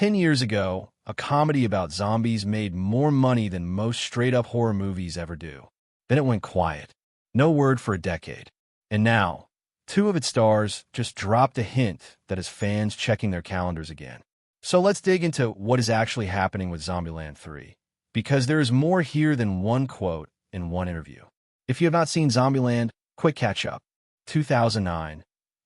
10 years ago, a comedy about zombies made more money than most straight-up horror movies ever do. Then it went quiet. No word for a decade. And now, two of its stars just dropped a hint that has fans checking their calendars again. So let's dig into what is actually happening with Zombieland 3, because there is more here than one quote in one interview. If you have not seen Zombieland, quick catch-up. 2009.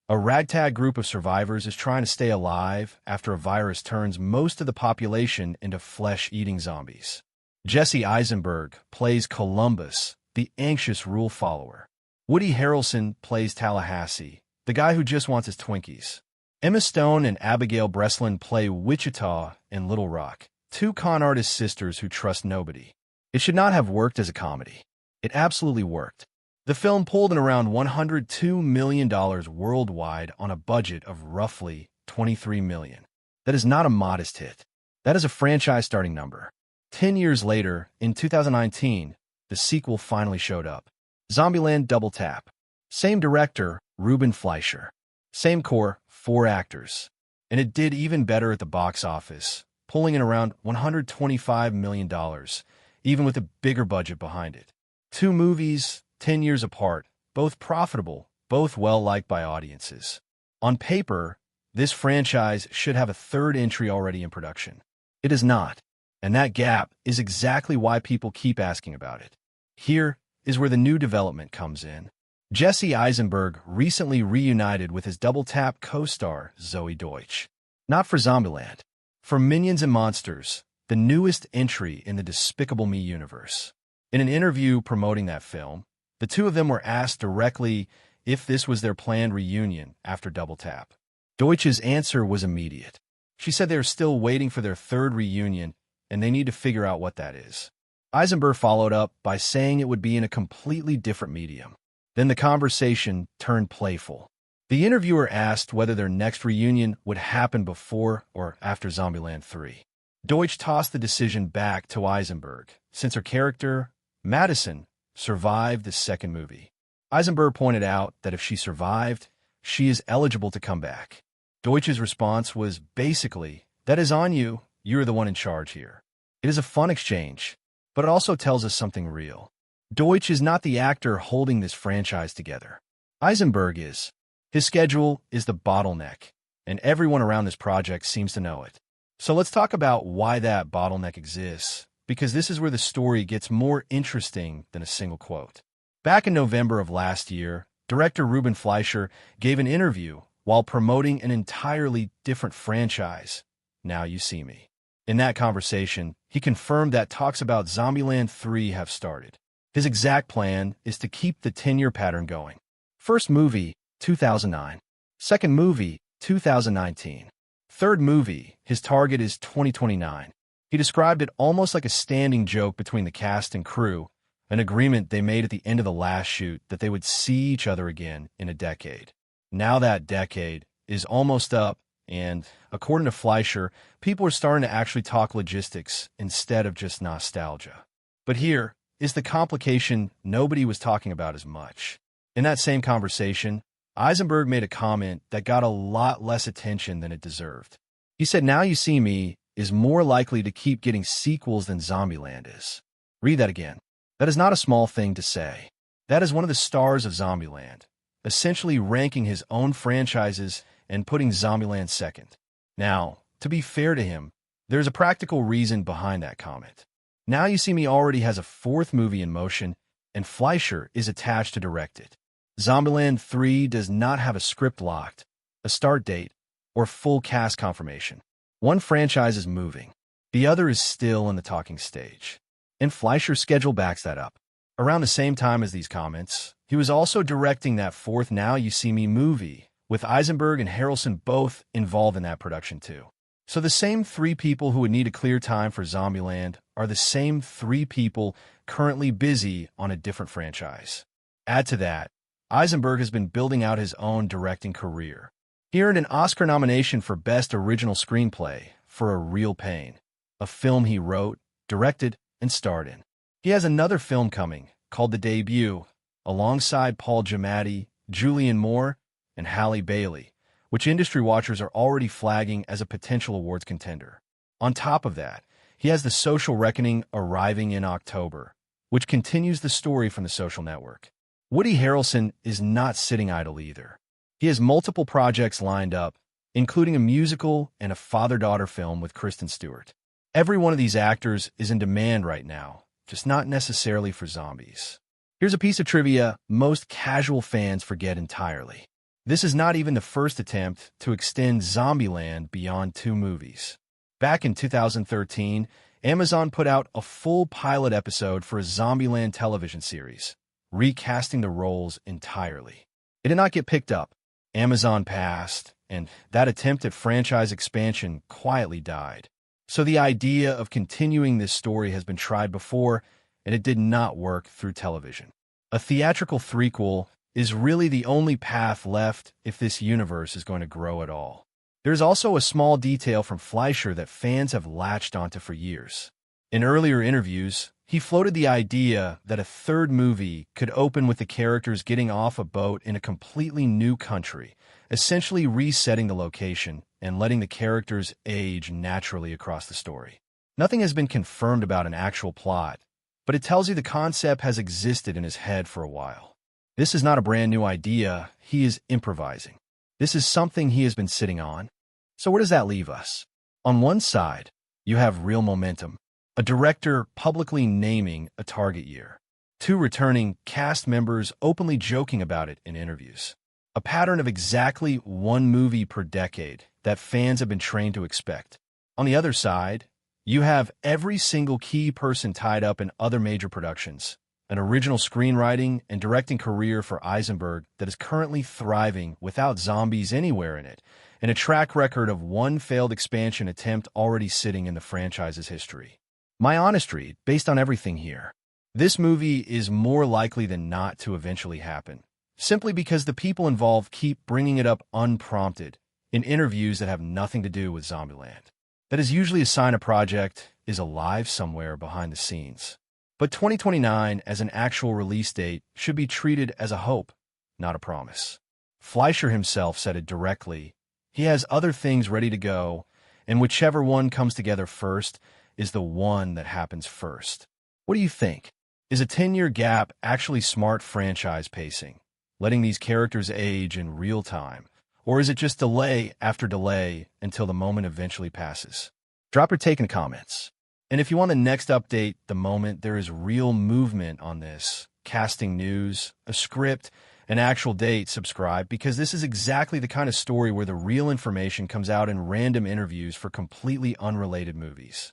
A ragtag group of survivors is trying to stay alive after a virus turns most of the population into flesh-eating zombies. Jesse Eisenberg plays Columbus, the anxious rule follower. Woody Harrelson plays Tallahassee, the guy who just wants his Twinkies. Emma Stone and Abigail Breslin play Wichita and Little Rock, two con artist sisters who trust nobody. It should not have worked as a comedy. It absolutely worked. The film pulled in around $102 million worldwide on a budget of roughly $23 million. That is not a modest hit. That is a franchise-starting number. 10 years later, in 2019, the sequel finally showed up. Zombieland Double Tap. Same director, Ruben Fleischer. Same core, 4 actors. And it did even better at the box office, pulling in around $125 million, even with a bigger budget behind it. 2 movies, 10 years apart, both profitable, both well-liked by audiences. On paper, this franchise should have a third entry already in production. It is not, and that gap is exactly why people keep asking about it. Here is where the new development comes in. Jesse Eisenberg recently reunited with his Double Tap co-star Zoe Deutsch. Not for Zombieland, for Minions and Monsters, the newest entry in the Despicable Me universe. In an interview promoting that film, the two of them were asked directly if this was their planned reunion after Double Tap. Deutsch's answer was immediate. She said they are still waiting for their third reunion, and they need to figure out what that is. Eisenberg followed up by saying it would be in a completely different medium. Then the conversation turned playful. The interviewer asked whether their next reunion would happen before or after Zombieland 3. Deutsch tossed the decision back to Eisenberg, since her character, Madison, survived the second movie. Eisenberg pointed out that if she survived, she is eligible to come back. Deutsch's response was basically, "That is on you, you are the one in charge here." It is a fun exchange, but it also tells us something real. Deutsch is not the actor holding this franchise together. Eisenberg is. His schedule is the bottleneck, and everyone around this project seems to know it. So let's talk about why that bottleneck exists, because this is where the story gets more interesting than a single quote. Back in November of last year, director Ruben Fleischer gave an interview while promoting an entirely different franchise, Now You See Me. In that conversation, he confirmed that talks about Zombieland 3 have started. His exact plan is to keep the 10-year pattern going. First movie, 2009. Second movie, 2019. Third movie, his target is 2029. He described it almost like a standing joke between the cast and crew, an agreement they made at the end of the last shoot that they would see each other again in a decade. Now that decade is almost up, and, according to Fleischer, people are starting to actually talk logistics instead of just nostalgia. But here is the complication nobody was talking about as much. In that same conversation, Eisenberg made a comment that got a lot less attention than it deserved. He said Now You See Me is more likely to keep getting sequels than Zombieland is. Read that again. That is not a small thing to say. That is one of the stars of Zombieland, essentially ranking his own franchises and putting Zombieland second. Now, to be fair to him, there's a practical reason behind that comment. Now You See Me already has a 4th movie in motion, and Fleischer is attached to direct it. Zombieland 3 does not have a script locked, a start date, or full cast confirmation. One franchise is moving. The other is still in the talking stage. And Fleischer's schedule backs that up. Around the same time as these comments, he was also directing that 4th Now You See Me movie, with Eisenberg and Harrelson both involved in that production too. So the same 3 people who would need a clear time for Zombieland are the same 3 people currently busy on a different franchise. Add to that, Eisenberg has been building out his own directing career. He earned an Oscar nomination for Best Original Screenplay for A Real Pain, a film he wrote, directed, and starred in. He has another film coming, called The Debut, alongside Paul Giamatti, Julianne Moore, and Halle Bailey, which industry watchers are already flagging as a potential awards contender. On top of that, he has The Social Reckoning arriving in October, which continues the story from The Social Network. Woody Harrelson is not sitting idle either. He has multiple projects lined up, including a musical and a father-daughter film with Kristen Stewart. Every one of these actors is in demand right now, just not necessarily for zombies. Here's a piece of trivia most casual fans forget entirely. This is not even the first attempt to extend Zombieland beyond 2 movies. Back in 2013, Amazon put out a full pilot episode for a Zombieland television series, recasting the roles entirely. It did not get picked up. Amazon passed, and that attempt at franchise expansion quietly died. So the idea of continuing this story has been tried before, and it did not work through television. A theatrical threequel is really the only path left if this universe is going to grow at all. There's also a small detail from Fleischer that fans have latched onto for years. In earlier interviews, he floated the idea that a third movie could open with the characters getting off a boat in a completely new country, essentially resetting the location and letting the characters age naturally across the story. Nothing has been confirmed about an actual plot, but it tells you the concept has existed in his head for a while. This is not a brand new idea, he is improvising. This is something he has been sitting on. So where does that leave us? On one side, you have real momentum, a director publicly naming a target year, 2 returning cast members openly joking about it in interviews, a pattern of exactly 1 movie per decade that fans have been trained to expect. On the other side, you have every single key person tied up in other major productions, an original screenwriting and directing career for Eisenberg that is currently thriving without zombies anywhere in it, and a track record of 1 failed expansion attempt already sitting in the franchise's history. My honest read, based on everything here, this movie is more likely than not to eventually happen, simply because the people involved keep bringing it up unprompted in interviews that have nothing to do with Zombieland. That is usually a sign a project is alive somewhere behind the scenes. But 2029 as an actual release date should be treated as a hope, not a promise. Fleischer himself said it directly. He has other things ready to go, and whichever one comes together first is the one that happens first. What do you think? Is a 10-year gap actually smart franchise pacing, letting these characters age in real time? Or is it just delay after delay until the moment eventually passes? Drop your take in the comments. And if you want the next update the moment there is real movement on this, casting news, a script, an actual date, subscribe, because this is exactly the kind of story where the real information comes out in random interviews for completely unrelated movies.